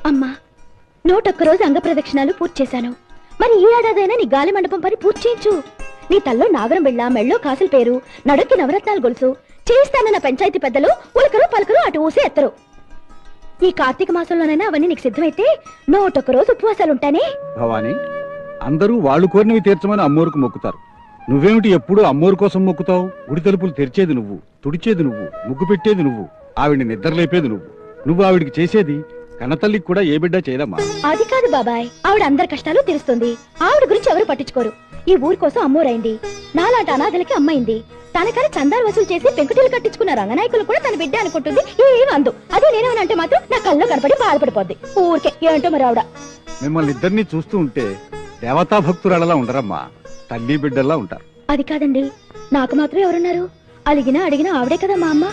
అమ్మా 101 రోజు అంగ ప్రదక్షిణాలు పూర్తి చేశాను. మరి ఈ ఏడాదైనా నీ గాలి మండపం పని పూర్తి చేయించు. నీ తల్లో నాగరం బిళ్ళ, మెళ్ళో కాసుల పేరు, నడుక్కి నవరత్నాలు గొలుసు చేయిస్తానన్న పంచాయతీ పెద్దలు ఉలకరు పలకరు అటు ఊసి ఎత్తరు. ఈ కార్తీక మాసంలోనైనా అవన్నీ నీకు సిద్ధమైతే 101 రోజు ఉపవాసాలుంటానే. భవానీ, అందరూ వాళ్ళు కోరినవి తీర్చమని అమ్మోరుకు మొక్కుతారు. నువ్వేమిటి ఎప్పుడు అమ్మోరు కోసం మొక్కుతావు? గుడి తలుపులు తెరిచేది నువ్వు, తుడిచేది నువ్వు, ముగ్గు పెట్టేది నువ్వు, ఆవిడ్ని నిద్రలేపేది నువ్వు ఆవిడికి చేసేది కన్నతల్లికి కూడా ఏ బిడ్డ చేయదమ్మా. అది కాదు బాబాయ్, ఆవిడ అందరి కష్టాలు తీరుస్తుంది. ఆవిడ గురించి ఎవరు పట్టించుకోరు. ఈ ఊరి కోసం అమ్మోరైంది, నాలాంటి అనాథలకి అమ్మైంది. తనకని చందాలు వసూలు చేసి పెంకుటీలు కట్టించుకున్న రంగనాయకులు కూడా తన బిడ్డ అనుకుంటుంది. ఏం అందు. అదే నేనేమనంటే మాత్రం నా కళ్ళలో కనపడి బాధపడిపోద్ది. ఊరికే ఏంటో మరి ఆవిడ. మిమ్మల్ని ఇద్దరిని చూస్తూ ఉంటే దేవతా భక్తురాలలా ఉండరమ్మా, తల్లి బిడ్డల్లా ఉంటారు. అది కాదండి, నాకు మాత్రం ఎవరున్నారు? అలిగినా అడిగినా ఆవిడే కదా మా అమ్మ.